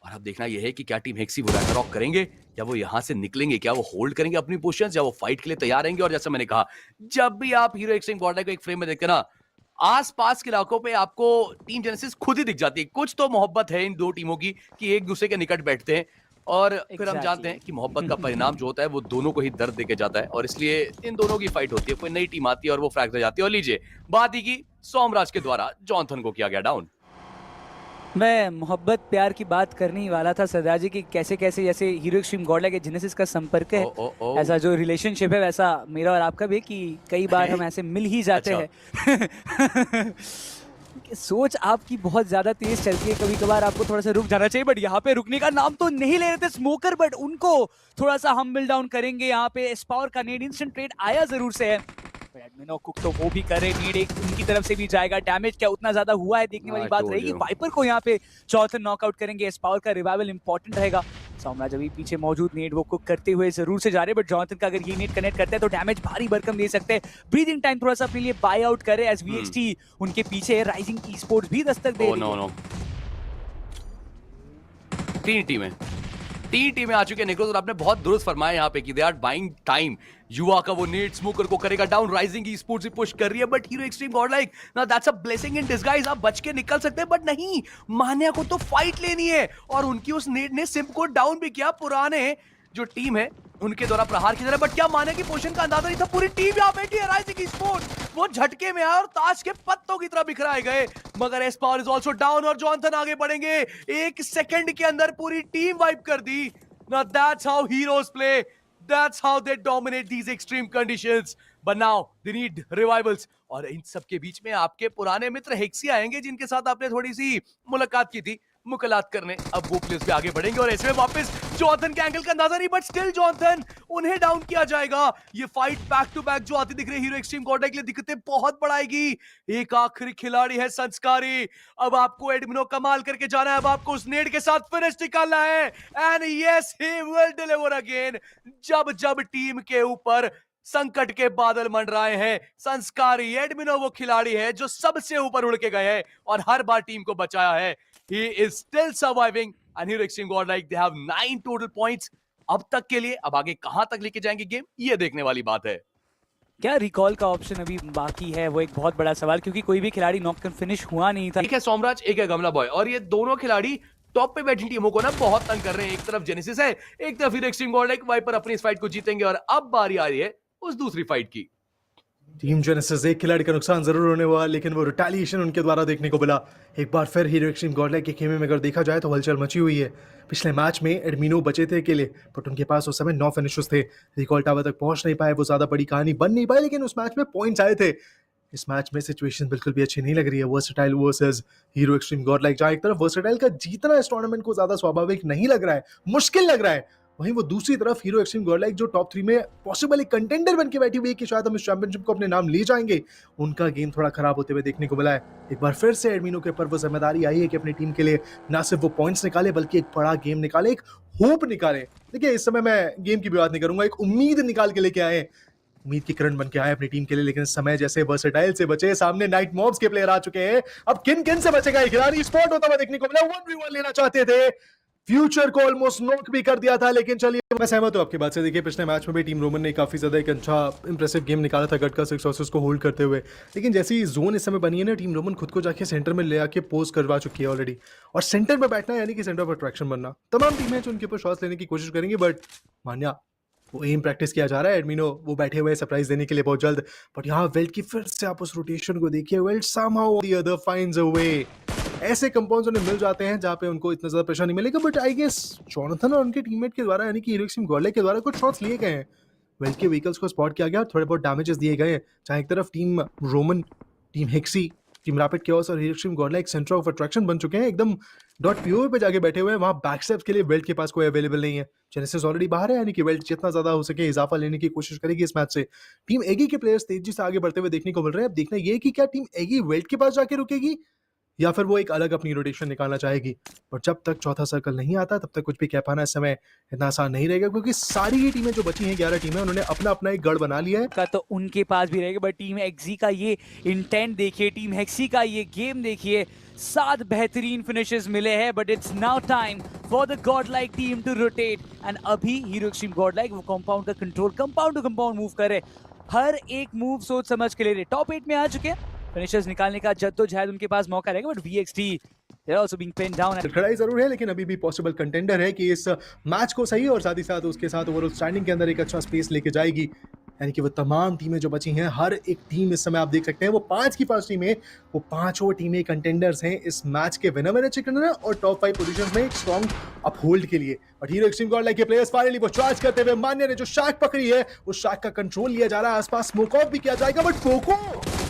और अब देखना यह है कि क्या टीम हेक्सी वो रैग्नारॉक करेंगे या वो यहाँ से निकलेंगे, क्या वो होल्ड करेंगे अपनी पोजीशंस या वो फाइट के लिए तैयार रहेंगे। और जैसा मैंने कहा, जब भी आप हीरो एक्सट्रीम गॉडलाइक को एक फ्रेम में देखते हैं ना, आस-पास के इलाकों पे आपको टीम जेनेसिस खुद ही दिख जाती है। कुछ तो मोहब्बत है इन दो टीमों की कि एक दूसरे के निकट बैठते हैं और फिर हम जानते हैं कि मोहब्बत का परिणाम जो होता है वो दोनों को ही दर्द देके जाता है और इसलिए इन दोनों की फाइट होती है। कोई नई टीम आती है और वो फ्रैग रह जाती है। और लीजिए, बात ही की सोमराज के द्वारा जॉनथन को किया गया डाउन। मैं मोहब्बत प्यार की बात करने ही वाला था सरदार जी कि कैसे कैसे जैसे हीरो एक्सट्रीम गॉडलाइक के जेनेसिस का संपर्क है, ऐसा जो रिलेशनशिप है वैसा मेरा और आपका भी, कि कई बार हम ऐसे मिल ही जाते हैं। सोच आपकी बहुत ज्यादा तेज चलती है, कभी कभार आपको थोड़ा सा रुक जाना चाहिए, बट यहाँ पे रुकने का नाम तो नहीं ले रहे थे स्मोकर, बट उनको थोड़ा सा हम मिल डाउन करेंगे। यहाँ पे स्पावर का नेड इंस्टेंट ट्रेड आया जरूर से है, एडमिनो कुक तो वो भी करे, नीड एक उनकी तरफ से भी जाएगा। डैमेज क्या उतना ज्यादा हुआ है देखने वाली बात रहेगी। वाइपर को यहाँ पे चौथा नॉकआउट करेंगे, स्पावर का रिवाइवल इंपॉर्टेंट रहेगा। सोमराज अभी पीछे मौजूद, नेट वो कुक करते हुए जरूर से जा रहे हैं, बट जॉनथन का अगर ये नेट कनेक्ट करते हैं तो डैमेज भारी भरकम दे सकते हैं। ब्रीदिंग टाइम थोड़ा सा अपने लिए बाय आउट करे एज वीएक्सटी उनके पीछे है। राइजिंग ई स्पोर्ट्स भी दस्तक दे रही है। तीन टीमें आ चुकी है निकोलस, और आपने बहुत दुरुस्त फरमाया यहाँ पे कि दे आर बाइंग टाइम। युवा का वो नेट स्मोकर को करेगा डाउन, राइजिंग ई स्पोर्ट्स भी पुश कर रही है, बट हीरो एक्सट्रीम गॉडलाइक ना that's a blessing in disguise. आप बच के निकल सकते हैं, बट नहीं, मान्या को तो फाइट लेनी है और उनकी उस नेट ने सिम को डाउन भी किया। पुराने जो टीम है उनके द्वारा प्रहार की तरह, बट क्या मान्या की पोजीशन का अंदाजा नहीं था। पूरी टीम यहाँ बैठी है, राइजिंग ई स्पोर्ट्स वो झटके में आया और ताश के पत्तों की तरह बिखराए गए, मगर S power is also down और जॉनथन आगे बढ़ेंगे। एक सेकंड के अंदर पूरी टीम वाइप कर दी। Now that's how heroes play. That's how they dominate these extreme conditions. But now they need revivals. और इन सब के बीच में आपके पुराने मित्र हेक्सी आएंगे, जिनके साथ आपने थोड़ी सी मुलाकात की थी, मुकलात करने। अब वो प्लेयर्स भी आगे बढ़ेंगे और ऐसे में वापस जॉनथन के एंगल का अंदाजा नहीं, बट स्टिल जॉनथन उन्हें डाउन किया जाएगा। ये फाइट बैक टू बैक जो आती दिख रही है हीरो एक्सट्रीम गॉडलाइक के लिए, दिक्कतें बहुत बढ़ाएगी। एक आखिरी खिलाड़ी है संस्कारी, अब आपको एडमिनो कमाल करके जाना है, अब आपको उस नेड के साथ फिनिश निकालना है। And yes, he will deliver again. जब जब टीम के ऊपर संकट के बादल मंडराए हैं, संस्कारी एडमिनो वो खिलाड़ी है जो सबसे ऊपर उड़ के गए हैं और हर बार टीम को बचाया है। He is still surviving and Hero Extreme Godlike they have 9 total points अब तक के लिए। अब आगे कहां तक लेके जाएंगे गेम, ये देखने वाली बात है। क्या रिकॉल का ऑप्शन अभी बाकी है, वो एक बहुत बड़ा सवाल, क्योंकि कोई भी खिलाड़ी नॉक फिनिश हुआ नहीं था। एक है सोमराज, एक है गमला बॉय, और ये दोनों खिलाड़ी टॉप पे बैठी टीमों को ना बहुत तंग कर रहे हैं। एक तरफ जेनेसिस है, एक तरफ हीरो एक्सट्रीम गॉडलाइक। वाइपर अपनी इस फाइट को जीतेंगे और अब बारी आ रही है उस दूसरी फाइट की। टीम जेनेसिस एक खिलाड़ी का नुकसान जरूर होने वाला, लेकिन वो रिटेलिएशन उनके द्वारा देखने को मिला। एक बार फिर हीरो एक्सट्रीम गॉडलाइक के खेमे में अगर देखा जाए तो हलचल मची हुई है। पिछले मैच में एडमिनो बचे थे अकेले, बट उनके पास उस समय 9 फिनिशर्स थे। रिकॉल टावर तक पहुंच नहीं पाए, वो ज्यादा बड़ी कहानी बन नहीं पाई, लेकिन उस मैच में पॉइंट्स आए थे। इस मैच में सिचुएशन बिल्कुल भी अच्छी नहीं लग रही है। Versatile versus hero Xtreme Godlike, जहां एक तरफ वर्सेटाइल का जीतना इस टूर्नामेंट को ज्यादा स्वाभाविक नहीं लग रहा है, मुश्किल लग रहा है, वहीं वो दूसरी तरफ हीरो एक्सट्रीम गॉडलाइक जो टॉप 3 में पॉसिबल एक कंटेंडर बन के बैठी हुई है कि शायद हम इस चैंपियनशिप को अपने नाम ले जाएंगे, उनका गेम थोड़ा खराब होते हुए देखने को मिला है। एक बार फिर से एडमिनो के ऊपर वो जिम्मेदारी आई है कि अपनी टीम के लिए ना सिर्फ वो पॉइंट्स निकाले, बल्कि एक बड़ा गेम निकाले, एक होप निकाले। देखिए, इस समय मैं गेम की भी बात नहीं करूंगा, एक उम्मीद निकाल के लेके आए, उम्मीद की किरण बन के आए अपनी टीम के लिए। लेकिन इस समय जैसे वर्सेटाइल से बचे, सामने नाइट मॉब्स के प्लेयर आ चुके हैं। अब किन किन से बचेगा ये खिलाड़ी, स्पॉट होता हुआ देखने को मिला। 1v1 लेना चाहते थे, फ्यूचर को ऑलमोस्ट नॉक भी कर दिया था, लेकिन चलिए, मैं सहमत हूं आपकी बात से। देखिए, पिछले मैच में भी टीम रोमन ने काफी ज्यादा एक अच्छा इंप्रेसिव गेम निकाला था गट का 6 वर्सेस को होल्ड करते हुए, लेकिन जैसी जोन इस समय बनी है ना, टीम रोमन खुद को जाके सेंटर में ले आके पोज करवा चुकी है ऑलरेडी। और सेंटर में बैठना यानी कि सेंटर ऑफ अट्रैक्शन बनना। तमाम टीमें जो उनके ऊपर शॉट्स लेने की कोशिश करेंगी, बट मान्या वो एम प्रैक्टिस किया जा रहा है। एडमिनो वो बैठे हुए सरप्राइज देने के लिए बहुत जल्द, बट यहाँ वेल्ट की फिर से आप उस रोटेशन को देखिए। वेल्ट somehow the other finds a way. ऐसे कंपाउंड्स उन्हें मिल जाते हैं जहां पे उनको इतना ज्यादा प्रेशर नहीं मिलेगा, बट आई गेस जॉनथन और उनके टीममेट के द्वारा यानी कि हीरो एक्सट्रीम गॉडलाइक के द्वारा कुछ शॉट्स लिए गए हैं। वेल्ट के व्हीकल्स को स्पॉट किया गया, थोड़े बहुत डैमेजेस दिए गए हैं। चाहे एक तरफ team Roman, team Hexy, team Rapid Chaos और Hero Xtreme Godlike centre of attraction बन चुके हैं, एकदम .po पे जाके बैठे हुए हैं। वहां बैकस्टेप्स के लिए वेल्ट के पास कोई अवेलेबल नहीं है। जेनेसिस ऑलरेडी बाहर है, यानी कि वेल्ट जितना ज्यादा हो सके इजाफा लेने की कोशिश करेगी इस मैच से। टीम एगी के प्लेयर्स तेजी से आगे बढ़ते हुए देखने को मिल रहे हैं। अब देखना ये कि क्या टीम एगी वेल्ट के पास जाके रुकेगी या फिर वो एक अलग अपनी रोटेशन निकालना चाहेगी। पर जब तक चौथा सर्कल नहीं आता तब तक कुछ भी कह पाना इस समय इतना आसान नहीं रहेगा, क्योंकि सारी ही टीमें जो बची हैं, 11 टीमें, उन्होंने अपना अपना एक गढ़ बना लिया है। का तो उनके पास भी रहेगा, बट टीम एक्सी का ये इंटेंट देखिए, टीम हेक्सी का ये गेम देखिए। 7 बेहतरीन फिनिशेस मिले हैं, but it's now time for the godlike team to rotate. And अभी हीरो एक्सट्रीम godlike वो कंपाउंड का control, compound to compound move कर रहे, हर एक मूव सोच समझ के ले रहे। टॉप 8 में आ चुके हैं, फिनिशर्स निकालने का जद्दोजहद उनके पास मौका रहेगा, but VXT they're also being pinned down. खड़ाई जरूर है, लेकिन अभी भी पॉसिबल कंटेंडर है कि इस मैच को सही और साथ ही साथ उसके साथ ओवरऑल स्टैंडिंग के अंदर एक अच्छा स्पेस लेके जाएगी। यानी कि वो तमाम टीमें जो बची हैं, हर एक टीम इस समय आप देख सकते हैं वो 5 की 5 टीमें, वो पांचों टीमें कंटेंडर्स हैं इस मैच के विनर में चिकन और टॉप 5 पोजीशंस में एक स्ट्रॉन्ग अपहोल्ड के लिए। बट हीरो एक्सट्रीम गॉडलाइक के प्लेयर्स फाइनली वो चार्ज करते हुए, मान्य ने जो शार्क पकड़ी है उस शार्क का कंट्रोल लिया जा रहा है, आसपास स्मोक ऑफ भी किया जाएगा। बट पोको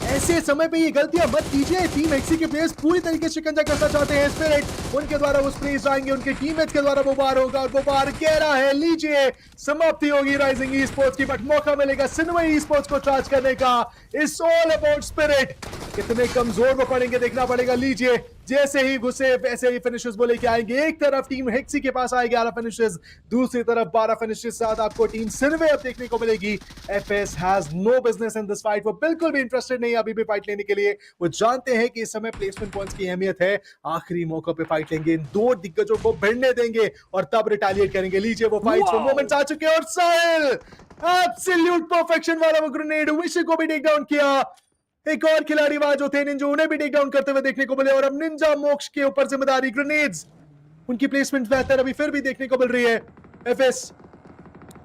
ऐसे समय पे ये गलतियां मत कीजिए। टीम एक्सी के प्लेयर्स पूरी तरीके से शिकंजा कसना चाहते हैं, स्पिरिट उनके द्वारा वो स्प्रेज आएंगे, उनके टीममेट्स के द्वारा वो बार होगा और वो बार गहरा है। लीजिए समाप्ति होगी राइजिंग ई स्पोर्ट्स की, बट मौका मिलेगा सिन्वे ई स्पोर्ट्स को चार्ज करने का। इट्स ऑल अबाउट स्पिरिट, कितने कमजोर वो पड़ेंगे देखना पड़ेगा। लीजिए जैसे ही घुसे वैसे ही फिनिशर्स बोले कि आएंगे। एक तरफ टीम हेक्सी के पास आए 11 फिनिशर्स, दूसरी तरफ 12 फिनिशर्स साथ आपको टीम सिन्वे अब देखने को मिलेगी। FS has no business in this fight, वो बिल्कुल भी इंटरेस्टेड नहीं अभी भी फाइट लेने के लिए। वो जानते हैं कि इस समय प्लेसमेंट पॉइंट्स की अहमियत है, आखिरी मौके पे फाइट लेंगे, इन दो दिग्गजों को भिड़ने देंगे और तब रिटेलिएट करेंगे। लीजिए वो फाइट्स वो मोमेंट्स आ चुके हैं और साहिल एब्सोल्यूट परफेक्शन वाला वो ग्रेनेड विश को भी टेक डाउन किया। एक और खिलाड़ी वहां जो थे निंजा, उन्हें भी टेक डाउन करते हुए देखने को मिले और अब निंजा मोक्ष के ऊपर जिम्मेदारी ग्रेनेड्स, उनकी प्लेसमेंट बेहतर अभी फिर भी देखने को मिल रही है। एफएस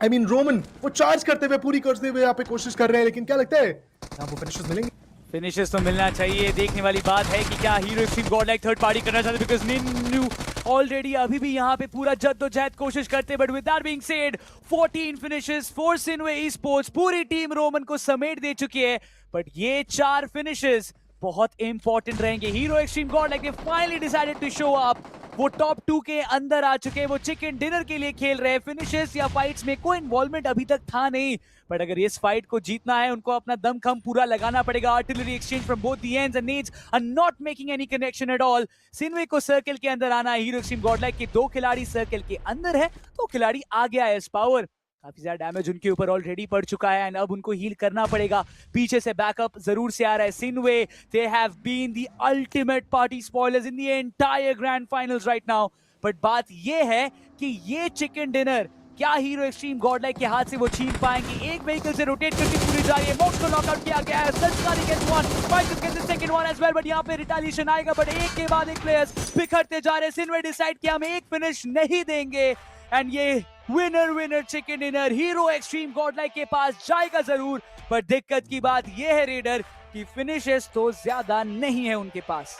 आई मीन रोमन वो चार्ज करते हुए पूरी करते हुए यहाँ पे कोशिश कर रहे हैं, लेकिन क्या लगता है यहाँ वो फिनिशर्स मिलेंगे? फिनिशर्स तो मिलना चाहिए। देखने वाली बात है कि क्या Hero Xtreme Godlike third party करना चाहते, बिकॉज़ निन्नू ऑलरेडी अभी भी यहाँ पे पूरा जद्दोजहद कोशिश करते, but with that being said 14 finishes for Synway esports, पूरी टीम रोमन को समेट दे चुकी है। बट ये 4 फिनिशेस बहुत इंपॉर्टेंट रहेंगे। हीरो एक्सट्रीम गॉडलाइक ने finally decided to show up, वो टॉप 2 के अंदर आ चुके हैं, वो चिकन डिनर के लिए खेल रहे हैं। फिनिशेस या फाइट्स में कोई इन्वॉल्वमेंट अभी तक था नहीं, बट अगर इस फाइट को जीतना है उनको अपना दमखम पूरा लगाना पड़ेगा। Artillery exchange from both the ends and nades are not making any connection at all. Synway को सर्कल के अंदर आना है, हीरो एक्सट्रीम गॉडलाइक के 2 खिलाड़ी सर्कल के अंदर है, 2 खिलाड़ी आ गया है। पावर काफी ज्यादा डैमेज उनके ऊपर ऑलरेडी पड़ चुका है एंड अब उनको हील करना पड़ेगा। पीछे से बैकअप जरूर से आ रहा है Synway. They have been the ultimate party spoilers in the entire grand finals right now. But बात ये है कि ये चिकन डिनर क्या हीरो एक्सट्रीम गॉडलाइक के हाथ से वो छीन पाएंगे? एक व्हीकल से रोटेट करके पूरी जा रही है, मोक्ष को नॉकआउट किया गया है। Sanskari gets one, fighters gets the second one as well, but यहां पे रिटेलिएशन आएगा, बट एक के बाद एक प्लेयर्स बिखरते जा रहे हैं। सिन्वे डिसाइड किया हम एक फिनिश नहीं देंगे एंड ये winner chicken dinner hero Xtreme Godlike के पास जाएगा जरूर, पर दिक्कत की बात ये है रेडर कि फिनिशेस तो ज्यादा नहीं है उनके पास।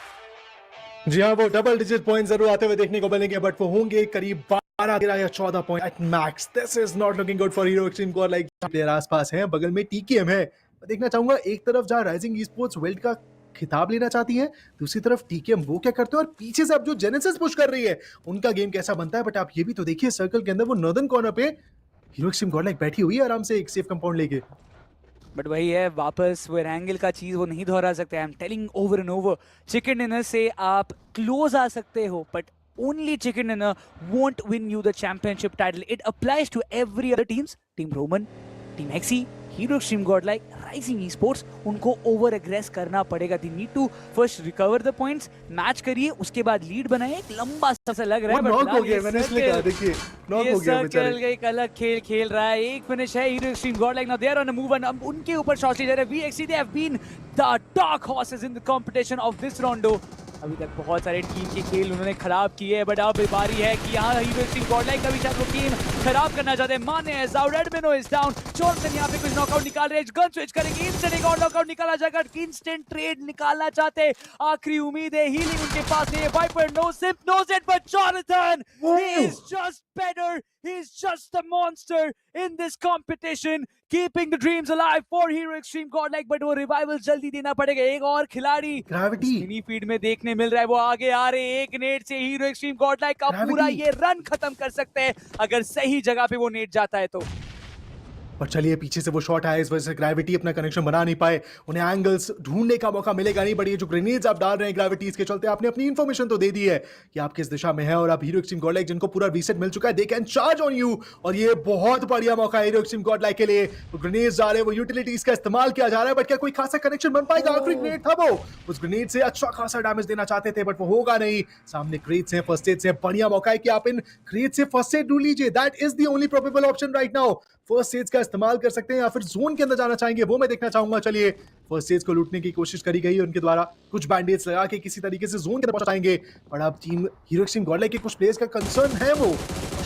जी हाँ, वो डबल डिजिट पॉइंट जरूर आते हुए देखने को मिलेंगे, बट वो होंगे करीब 12 या 14 point at max. This is not looking good for hero Xtreme Godlike. Player आसपास हैं, बगल में टीकेएम है। मैं देखना चाहूंगा एक तरफ जहां राइजिंग ई स्पोर्ट्स वर्ल्ड का खिताब लेना चाहती है, दूसरी तरफ टीकेएम वो क्या करते हैं, और पीछे से अब जो जेनेसिस पुश कर रही है उनका गेम कैसा बनता है। बट आप ये भी तो देखिए सर्कल के अंदर वो नॉर्दर्न कॉर्नर पे हीरो एक्सट्रीम गॉडलाइक बैठी हुई है आराम से एक सेफ कंपाउंड लेके। बट वही है, वापस वो एंगल का चीज वो नहीं दोहरा सकते। I am telling over and over, chicken dinner से आप क्लोज आ सकते हो, but only chicken dinner won't win you the championship title. It applies to every other teams, Team Roman, Team Hexy, Hero Extreme Godlike, Rising Esports. उनको over एग्रेस करना पड़ेगा। They need to first recover the points, match करिए, उसके बाद lead बनाए। एक लंबा सा लग रहा है, बट नॉक हो गया, मैंने इसलिए कहा देखिए नॉक हो गया बेचारे। एक अलग खेल खेल रहा है। एक फिनिश है Hero Xtreme Godlike, now they are on a move and अब उनके ऊपर शॉट्स ले जा रहे हैं VXT। They have been the dark horses in the competition of this Rondo. अभी तक बहुत सारे टीम के खेल उन्होंने खराब किए हैं, बट अब बारी है कि यहाँ हीरो एक्सट्रीम गॉडलाइक का भी शायद वो टीम खराब करना चाहते हैं। Mane is out, Admino is down, Johnson यहाँ पे कुछ नॉकआउट निकाल रहे हैं, गन स्विच करेंगे, इंस्टेंट एक और नॉकआउट निकाला जाएगा। इंस्टेंट ट्रेड निकालना चाहते हैं, आखिरी उम्मीद है, हीलिंग उनके पास नहीं है। Viper no Simp knows it, but Johnson he is just better, he is just a monster in this competition, keeping the dreams alive for Hero Extreme Godlike, but वो रिवाइवल जल्दी देना पड़ेगा। एक और खिलाड़ी ग्रेविटी मिनी फीड में देखने मिल रहा है, वो आगे आ रहे हैं। एक नेट से हीरो एक्सट्रीम गॉडलाइक का पूरा ये रन खत्म कर सकते हैं अगर सही जगह पे वो नेट जाता है तो। पर चलिए पीछे से वो शॉट आया, इस वजह से ग्रेविटी अपना कनेक्शन बना नहीं पाए, उन्हें एंगल्स ढूंढने का मौका मिलेगा नहीं। बट ये जो ग्रेनेड्स आप डाल रहे हैं ग्रेविटीज के चलते, आपने अपनी इन्फॉर्मेशन तो दे दी है कि आप किस दिशा में है, और आप हीरो एक्सट्रीम गॉडलाइक जिनको पूरा रीसेट मिल चुका है, they can charge on you. और ये बहुत बढ़िया मौका है हीरो एक्सट्रीम गॉडलाइक के लिए। वो ग्रेनेड्स आ रहे हैं, वो यूटिलिटीज का इस्तेमाल किया जा रहा है, बट क्या कोई खासा कनेक्शन बन पाएगा? आखिरी ग्रेनेड था वो, उस ग्रेनेड से अच्छा खासा डैमेज देना चाहते थे, बट वो होगा नहीं। सामने क्रेट्स हैं, फर्स्ट एड से बढ़िया मौका है कि आप इन क्रेट से फर्स्ट एड ढूंढ लीजिए। That is the only probable option right now. First aid का इस्तेमाल कर सकते हैं या फिर जोन के अंदर जाना चाहेंगे, वो मैं देखना चाहूंगा। चलिए फर्स्ट एज को लूटने की कोशिश करी गई उनके द्वारा, कुछ बैंडेज लगा के किसी तरीके से जोन के अंदर पहुंचाएंगे। पर अब टीम हीरो एक्सट्रीम गॉडलाइक के कुछ प्लेयर्स का कंसर्न है, वो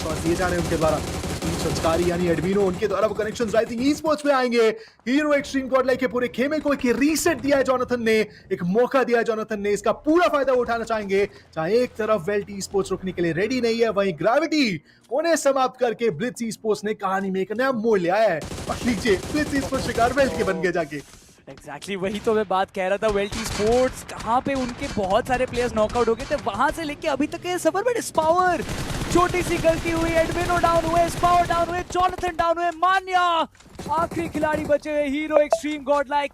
शॉट दिए जा रहे हैं उनके द्वारा। टीम संस्कारी यानी एडमिनो, उनके द्वारा वो कनेक्शंस राइजिंग ई स्पोर्ट्स में आएंगे। हीरो एक्सट्रीम गॉडलाइक के पूरे खेमे को एक रीसेट दिया है जोनाथन ने, एक मौका दिया है जोनाथन ने, इसका पूरा फायदा उठाना चाहेंगे। चाहे एक तरफ वेल्ट ई स्पोर्ट्स रुकने के लिए रेडी नहीं है, वहीं ग्रेविटी उन्हें समाप्त करके ब्लिट्ज ई स्पोर्ट्स ने कहानी में एक नया मोड़ लिया है। और लीजिए ब्लिट्ज ई स्पोर्ट्स शिकार वेल्ट के बन गए जाके। एग्जैक्टली वही तो मैं बात कह रहा था। वेल्ट स्पोर्ट्स कहाँ पे उनके बहुत सारे प्लेयर्स नॉकआउट हो गए थे, वहां से लेके अभी तक के सफर में स्पावर छोटी सी गलती हुई, एडमिनो डाउन हुए, स्पावर डाउन हुए, जोनाथन डाउन हुए, मान्या आखिरी खिलाड़ी बचे हुए हीरो एक्सट्रीम गॉडलाइक।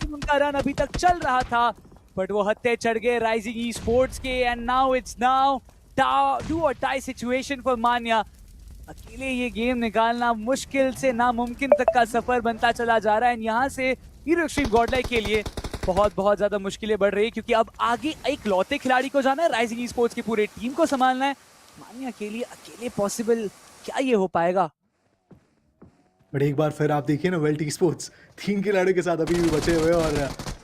उनका रन अभी तक चल रहा था बट वो हत्थे चढ़ गए राइजिंग ई स्पोर्ट्स के, एंड नाउ इट्स डू और टाई सिचुएशन फॉर मान्या। अकेले ये गेम निकालना मुश्किल से नामुमकिन तक का सफर बनता चला जा रहा है, एंड यहाँ से हीरो एक्सट्रीम गॉडलाइक के लिए बहुत ज्यादा मुश्किलें बढ़ रही है, क्योंकि अब आगे एक लौते खिलाड़ी को जाना है, राइजिंग ई स्पोर्ट्स की पूरी टीम को संभालना है। मान्या के लिए अकेले पॉसिबल क्या ये हो पाएगा? बट एक बार फिर आप देखिए ना, वेल्ट ई स्पोर्ट्स 3 खिलाड़ियों के साथ अभी भी बचे हुए, और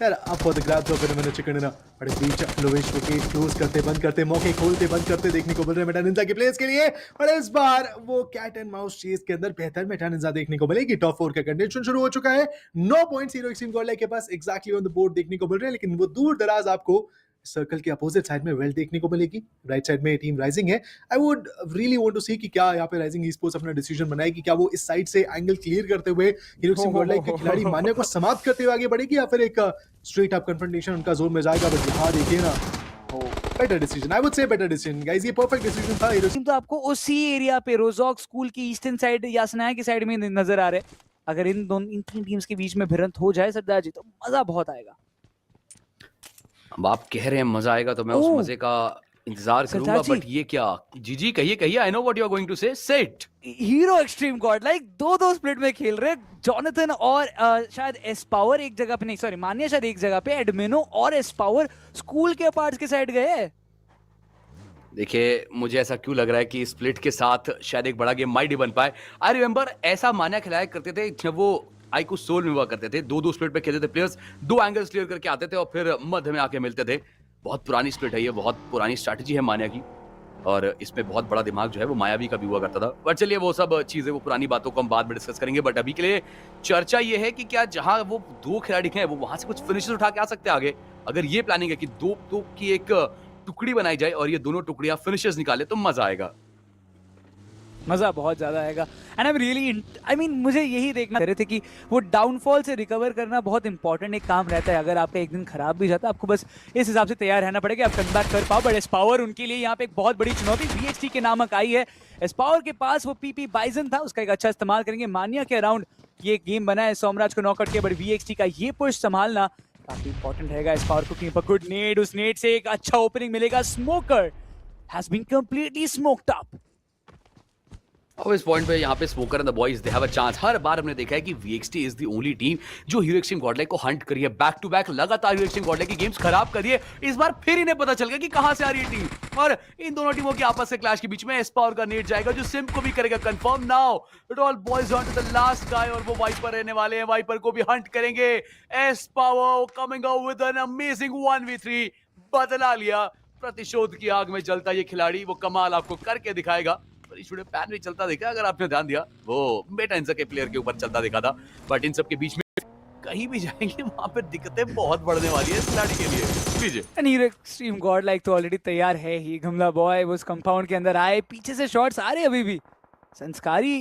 यार आप फॉर द ग्रैब्स ऑफ मैंने चिकन ना। बट इस बीच लोवेश विकेट क्लोज करते बंद करते, मौके खोलते बंद करते देखने को मिल रहे हैं मेटानिंजा के प्लेयर्स के लिए। और इस बार वो कैट एंड माउस चेस के अंदर बेहतर मेटानिंजा देखने को मिलेगी। टॉप 4 का कंटेंशन शुरू हो चुका है, 9 पॉइंट्स हीरो एक्सट्रीम गॉडलाइक के पास एग्जैक्टली ऑन द बोर्ड देखने को मिल रहे हैं, लेकिन वो दूर दराज आपको सर्कल के अपोजिट साइड में वेल्ट देखने को मिलेगी। राइट साइड में टीम राइजिंग है। I would really want to see कि क्या यहाँ पे राइजिंग ई स्पोर्ट्स अपना डिसीजन बनाएगी, क्या वो इस साइड से एंगल क्लियर करते हुए हीरो एक्सट्रीम गॉडलाइक के खिलाड़ी मान्या को समाप्त करते हुए आगे बढ़ेगी, या फिर एक स्ट्रेट अप कन्फ्रंटेशन उनका जोन में जाएगा। बट यहाँ देखिए ना, better decision, I would say better decision guys, ये परफेक्ट डिसीजन था। हीरो तो आपको उसी एरिया पे रोजॉक स्कूल की ईस्टर्न साइड या सनाया की साइड में नजर आ रहे हैं। अगर इन 3 टीम्स के बीच में भिड़ंत हो जाए सरदार जी, तो मजा बहुत आएगा। अब आप कह रहे हैं मजा आएगा, तो मैं उस मजे का इंतजार करूंगा। बट ये क्या? जी कहिए, I know what you are going to say. Set Hero Xtreme Godlike 2-2 split में खेल रहे, जोनाथन और शायद एस पावर एक जगह पे, नहीं सॉरी मान्या शायद एक जगह पे, एडमिनो और एस पावर स्कूल के पार्ट्स के साइड गए। देखिए मुझे ऐसा क्यों लग रहा है कि स्प्लिट के साथ शायद एक बड़ा गेम माइट ही बन पाए। आई रिमेंबर ऐसा मान्या खिलाया करते थे जब वो आईकू सोल में हुआ करते थे, 2-2 स्प्लिट पे खेलते थे प्लेयर्स, 2 एंगल्स क्लियर करके आते थे और फिर मध्य में आके मिलते थे। बहुत पुरानी स्प्लिट है ये, बहुत पुरानी स्ट्रैटेजी है मान्या की, और इसमें बहुत बड़ा दिमाग जो है वो मायावी का भी हुआ करता था। पर चलिए वो सब चीजें, वो पुरानी बातों को हम बाद में डिस्कस करेंगे। बट अभी के लिए चर्चा ये है कि क्या जहां वो 2 खिलाड़ी हैं वो वहां से कुछ फिनिशेस उठा के आ सकते हैं आगे। अगर ये प्लानिंग है कि 2 की एक टुकड़ी बनाई जाए और ये दोनों टुकड़ियां फिनिशेस निकाले, तो मजा आएगा। मजा बहुत ज्यादा आएगा। And I am really, I mean मुझे यही देखना रहे थे कि वो डाउनफॉल से रिकवर करना बहुत इंपॉर्टेंट एक काम रहता है। अगर आपका एक दिन खराब भी जाता है, आपको बस इस हिसाब से तैयार रहना पड़ेगा, आप कम बैक कर पाओ। बट एस पावर उनके लिए यहाँ पे एक बहुत बड़ी चुनौती VXT के नामक आई है। एस पावर के पास वो PP बाइजन था, उसका एक अच्छा इस्तेमाल करेंगे। मान्या के अराउंड ये गेम बना है सोमराज को नॉकआउट किया, बट VXT का ये पुश संभालना काफी इंपॉर्टेंट रहेगा इस पावर कुकिंग पर। गुड नेड, उस नेड से एक अच्छा ओपनिंग मिलेगा। Smoker has been completely smoked up. अब इस पॉइंट पे यहाँ पे Smoker and the boys they have a chance. हर बार हमने देखा है कि VXT is the only team जो हीरो एक्सट्रीम गॉडलाइक को हंट करी है। बैक टू बैक लगातार हीरो एक्सट्रीम गॉडलाइक की गेम्स खराब करी है। इस बार फिर इन्हें पता चल गया कि कहां से आ रही है टीम, और इन दोनों टीमों के आपस से क्लैश के बीच में एस पावर का नेट जाएगा जो सिम को भी करेगा confirm. Now it all boils on to the last guy, और वो वाइपर रहने वाले हैं। वाइपर को भी हंट करेंगे। S power coming out with an amazing 1v3। बदला लिया, प्रतिशोध की आग में जलता ये खिलाड़ी, वो कमाल आपको करके दिखाएगा। पैन भी चलता देखा, अगर आपने ध्यान दिया, वो मेटानिंजा के प्लेयर के ऊपर चलता देखा था। बट इन सब के बीच में कहीं भी जाएंगे वहां पे दिक्कतें बहुत बढ़ने वाली है इस खिलाड़ी के लिए। हीरो एक्सट्रीम गॉडलाइक तो ऑलरेडी तैयार है ही। गमला बॉय उस कंपाउंड के अंदर आए, पीछे से शॉट्स आ रहे अभी भी। संस्कारी,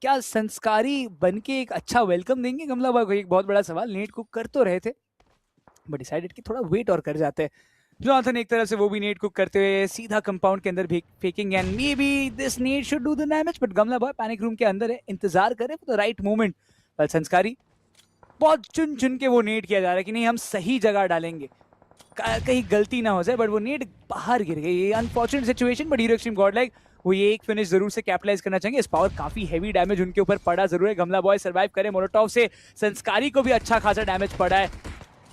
क्या संस्कारी बनके एक अच्छा वेलकम देंगे गमला बॉय को? एक बहुत बड़ा सवाल। नेट को कर तो रहे थे बट डिसाइडेड कि थोड़ा वेट और कर जाते हैं। जॉनथन एक तरह से वो भी नेट कुक करते हुए सीधा कंपाउंड के अंदर faking and may be this net should do the damage, but गमला बॉय पैनिक रूम के अंदर है, इंतजार करे फॉर द राइट मोमेंट। पर संस्कारी बहुत चुन चुन के वो नेट किया जा रहा है कि नहीं हम सही जगह डालेंगे, कहीं गलती ना हो जाए, बट वो नेट बाहर गिर गई। Unfortunate situation, but hero Xtreme Godlike वो ये एक फिनिश जरूर से कैपिटलाइज करना चाहेंगे। इस पावर काफी हेवी डैमेज उनके ऊपर पड़ा जरूर है, गमला बॉय सर्वाइव करे मोलोटॉव से, संस्कारी को भी अच्छा खासा डैमेज पड़ा है,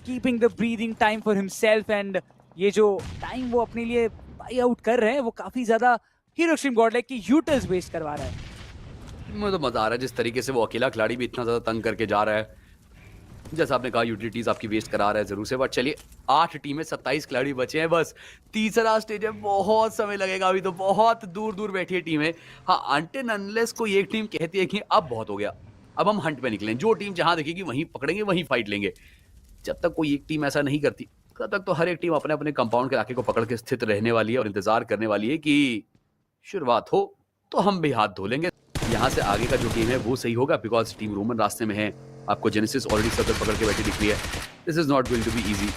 keeping the breathing time for himself, and ये जो टाइम वो अपने लिए बाई आउट कर रहे हैं वो काफी ज्यादा हीरो एक्सट्रीम गॉडलाइक की यूटिल्स वेस्ट करवा रहा है। मुझे तो मजा आ रहा है जिस तरीके से वो अकेला खिलाड़ी भी इतना ज्यादा तंग करके जा रहा है। जैसा आपने कहा यूटिलिटीज आपकी वेस्ट करा रहा है जरूर से, बट चलिए 8 टीमें 27 खिलाड़ी बचे हैं बस, तीसरा स्टेज है, बहुत समय लगेगा, अभी तो बहुत दूर दूर बैठी है टीमें। हाँ, अनटिल अनलेस कोई एक टीम कहती है कि अब बहुत हो गया, अब हम हंट पे निकलें, जो टीम जहां देखेगी वहीं पकड़ेंगे, वहीं फाइट लेंगे। जब तक कोई एक टीम ऐसा नहीं करती तब तक तो हर एक टीम अपने अपने कंपाउंड के इलाके को पकड़ के स्थित रहने वाली है और इंतजार करने वाली है कि शुरुआत हो तो हम भी हाथ धो लेंगे। यहाँ से आगे का जो गेम है वो सही होगा, बिकॉज टीम रोमन रास्ते में है, आपको जेनेसिस ऑलरेडी सर्कल पकड़ के बैठी दिख रही है। This is not going to be easy.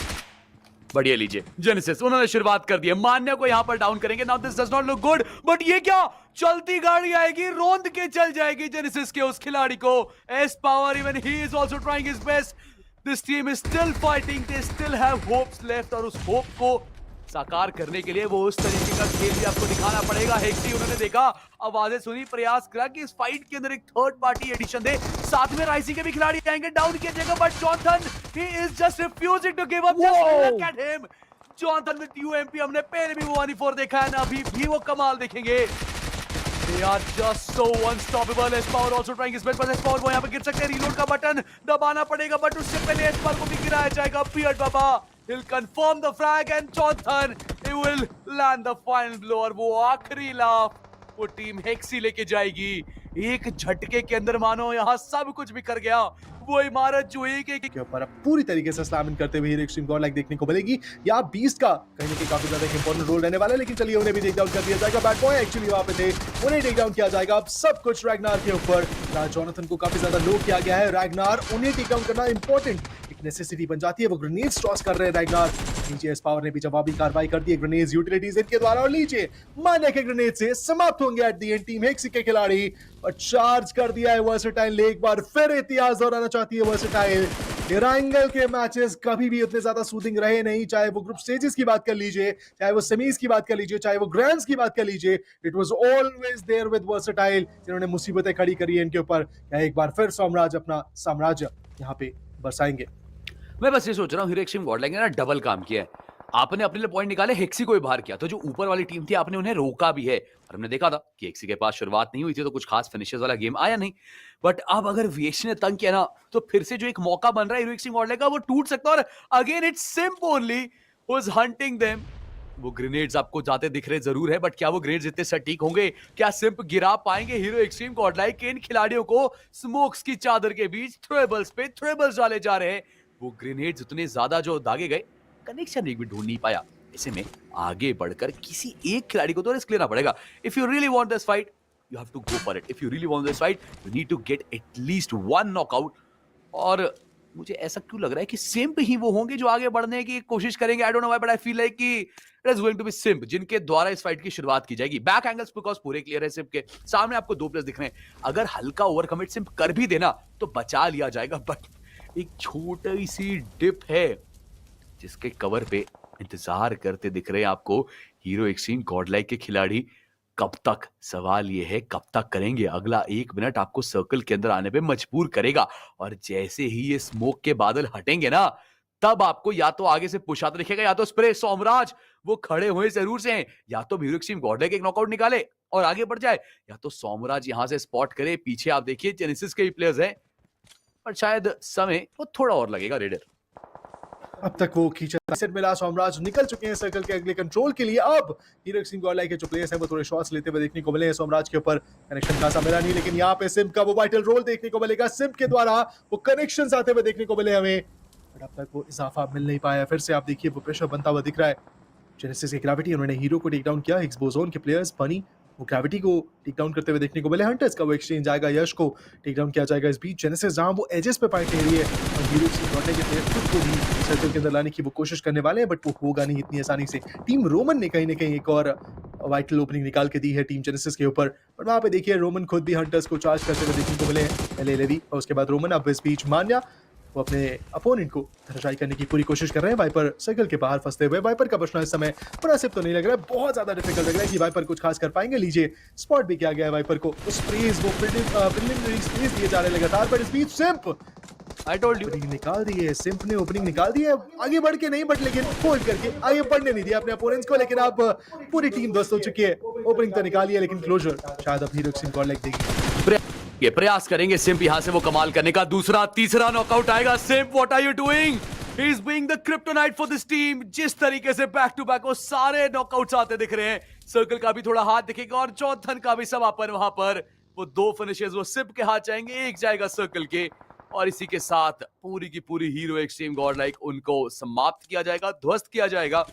बढ़िया लीजिए जेनेसिस, उन्होंने शुरुआत कर दी है, मान्य को यहाँ पर डाउन करेंगे। Now this does not look good, but ये क्या चलती गाड़ी आएगी, रोंद के चल जाएगी जेनेसिस के उस खिलाड़ी को। S power even he is also trying his best. This team is still fighting, they still have hopes left, और उस होप को साकार करने के लिए वो उस तरीके का खेल भी आपको दिखाना पड़ेगा। हेक्सी उन्होंने देखा, आवाजें सुनी, प्रयास करा कि इस फाइट के अंदर एक थर्ड पार्टी एडिशन दे, साथ में राइसी के भी खिलाड़ी आएंगे, डाउन किया जाएगा, but Jonathan he is just refusing to give up. Just look at him, Jonathan with UMP, हमने पहले भी वो 1v4 देखा है ना, अभी भी वो कमाल देखेंगे। They are just so unstoppable. S-Power also trying his best, but S-Power वो यहाँ पे गिर सकते हैं, रीलोड का बटन दबाना पड़ेगा, बट उससे पहले S-Power को भी गिराया जाएगा। Beard Baba he'll confirm the frag and Jonathan he will land the final blow, और वो आखिरी लाफ वो टीम हेक्सी लेके जाएगी। एक झटके के अंदर मानो यहाँ सब कुछ बिखर गया, वो इमारत जो एक के ऊपर अब पूरी तरीके से स्लैम इन करते हुए हीरो एक्सट्रीम गॉडलाइक देखने को मिलेगी। या बीस्ट का कहीं ना कहीं काफी ज्यादा इंपॉर्टेंट रोल रहने वाला है, लेकिन चलिए उन्हें भी टेक डाउन कर दिया जाएगा। बैड बॉय एक्चुअली वहां पे थे, उन्हें टेक डाउन किया जाएगा। अब सब कुछ रैग्नार के ऊपर, जॉनथन को काफी ज्यादा लो किया गया है। रैग्नार, उन्हें टेक डाउन करना इंपॉर्टेंट एक नेसेसिटी बन जाती है। वो ग्रेनेड्स टॉस कर रहे हैं रैग्नार, नीचे एस पावर ने भी जवाबी कार्रवाई कर दी है ग्रेनेड्स यूटिलिटीज इनके द्वारा, और नीचे मान्य के ग्रेनेड से समाप्त होंगे एट दी एंड टीम हेक्सी के खिलाड़ी। और चार्ज कर दिया है वर्सेटाइल ने, एक बार फिर इतिहास दोहराना चाहती है वर्सेटाइल। एरांगल के मैचेस कभी भी उतने ज्यादा सूदिंग रहे नहीं, चाहे वो ग्रुप स्टेजेस की बात कर लीजिए, चाहे वो सेमीज की बात कर लीजिए, चाहे वो ग्रैंड्स की बात कर लीजिए, it was always there with Versatile, जिन्होंने मुसीबतें खड़ी करी है इनके ऊपर। क्या एक बार फिर साम्राज्य अपना साम्राज्य यहाँ पे बरसाएंगे? मैं बस ये सोच रहा हूँ हीरो एक्सट्रीम गॉडलाइक ने ना डबल काम किया है। आपने अपने लिए पॉइंट निकाले, हेक्सी को भी बाहर किया, तो जो ऊपर वाली टीम थी आपने उन्हें रोका भी है, और हमने देखा था कि हेक्सी के पास शुरुआत नहीं हुई थी तो कुछ खास फिनिशेस वाला गेम आया नहीं। बट अब अगर वीएक्स ने तंग किया ना, तो फिर से जो एक मौका बन रहा है हीरो एक्सट्रीम गॉडलाइक का, वो टूट सकता है। और again it's Simp only was hunting them. वो ग्रेनेड्स आपको जाते दिख रहे जरूर है, बट क्या वो ग्रेनेड्स इतने सटीक होंगे? क्या सिम्प गिरा पाएंगे हीरो एक्सट्रीम गॉडलाइक के इन खिलाड़ियों को? स्मोक्स की चादर के बीच थ्रोएबल्स पे थ्रोएबल्स डाले जा रहे हैं। वो ग्रेनेड्स इतने ज्यादा जो दागे गए, कनेक्शन एक भी ढूंढ नहीं पाया। ऐसे में आगे बढ़कर किसी एक खिलाड़ी को तो रिस्क लेना पड़ेगा। If you really want this fight, you have to go for it. If you really want this fight, you need to get at least 1 knockout. और मुझे ऐसा क्यों लग रहा है कि सिम्प ही वो होंगे जो आगे बढ़ने की कोशिश करेंगे। I don't know why, but I feel like कि it is going to be Simp जिनके द्वारा इस फाइट की शुरुआत की जाएगी। बैक एंगल्स बिकॉज पूरे क्लियर है सिम्प के सामने, आपको 2 प्लेयर्स दिख रहे हैं। अगर हल्का ओवर कमिट सिम्प कर भी देना तो बचा लिया जाएगा, बट एक छोटी सी डिप है जिसके कवर पे इंतजार करते दिख रहे हैं आपको हीरो एक्सट्रीम गॉडलाइक के खिलाड़ी। कब तक, सवाल ये है कब तक करेंगे? अगला 1 मिनट आपको सर्कल के अंदर आने पे मजबूर करेगा, और जैसे ही ये स्मोक के बादल हटेंगे ना, तब आपको या तो आगे से पुश आता दिखेगा, या तो स्प्रे साम्राज्य वो खड़े हुए जरूर से हैं, या तो हीरो एक्सट्रीम गॉडलाइक एक नॉकआउट निकाले और आगे बढ़ जाए, या तो साम्राज्य यहां से स्पॉट करे। पीछे आप देखिए जेनेसिस के भी प्लेयर्स हैं, पर शायद समय वो थोड़ा और लगेगा। रेडर अब तक वो खींचा सेट मिला, साम्राज्य निकल चुके हैं सर्कल के अगले कंट्रोल के लिए। अब हीरो एक्सट्रीम गॉडलाइक के जो प्लेयर्स हैं वो थोड़े शॉट्स लेते हुए देखने को मिले हैं। साम्राज्य के ऊपर कनेक्शन खासा मिला नहीं, लेकिन यहाँ पे सिम्प का वो वाइटल रोल देखने को मिलेगा। सिम्प के द्वारा वो कनेक्शंस आते हुए देखने को मिले हमें, बट अब तक वो इजाफा मिल नहीं पाया। फिर से आप देखिए वो प्रेशर बनता हुआ दिख रहा है। जेनेसिस की ग्रेविटी, उन्होंने हीरो को टेक डाउन किया। हिग्स बोसोन के प्लेयर्स बनी वो ग्रेविटी को टेक डाउन करते हुए देखने को मिले। हंटर्स का वो एक्सचेंज आएगा, यश को टेक डाउन किया जाएगा। इस बीच जेनेसिस जहां वो एजेस पे पॉइंट ले रही है और हीरो एक्सट्रीम गॉडलाइक के प्लेयर खुद को भी सर्कल के अंदर लाने की वो कोशिश करने वाले हैं, बट वो होगा नहीं इतनी आसानी से। टीम रोमन ने कहीं ना कहीं एक और वाइटल ओपनिंग निकाल के दी है टीम जेनेसिस के ऊपर, बट वहां पे देखिए रोमन खुद भी हंटर्स को चार्ज करते हुए देखने को मिले हैं। पहले लेवी और उसके बाद रोमन। अब इस बीच मान्या वो अपने अपोनेंट को धराशायी करने की पूरी कोशिश कर रहे हैं। वाइपर सर्कल के बाहर फंसते हुए। वाइपर का बचना इस समय मुनासिब तो नहीं लग रहा है, बहुत ज्यादा डिफिकल्ट लग रहा है कि वाइपर कुछ खास कर पाएंगे। लीजिए स्पॉट भी किया गया है वाइपर को, उस स्पेस वो प्रिलिमिनरी स्पेस दिए जा रहे लगातार, पर इस बीच सिंप आई टोल्ड यू ओपनिंग निकाल दी है। सिंप ने ओपनिंग निकाल दी है, आगे बढ़ के नहीं बट लेकिन होल्ड करके आगे बढ़ने नहीं दिया अपने अपोनेंट्स को। लेकिन अब पूरी टीम ध्वस्त हो चुकी है। ओपनिंग तो निकाली है लेकिन क्लोजर शायद अब हीरो एक्सट्रीम गॉडलाइक देगी। ये प्रयास करेंगे सिम्प यहां से वो कमाल करने का। दूसरा तीसरा नॉकआउट आएगा। Simp what are you doing? He is being the kryptonite for this team. जिस तरीके से बैक टू बैक वो सारे नॉकआउट्स आते दिख रहे हैं, सर्कल का भी थोड़ा हाथ दिखेगा और चौथन का भी समापन वहां पर। वो 2 फिनिशेस वो सिम्प के हाथ जाएंगे, एक जाएगा सर्कल के, और इसी के साथ पूरी की पूरी हीरो एक्सट्रीम गॉडलाइक उनको समाप्त किया जाएगा, ध्वस्त किया जाएगा।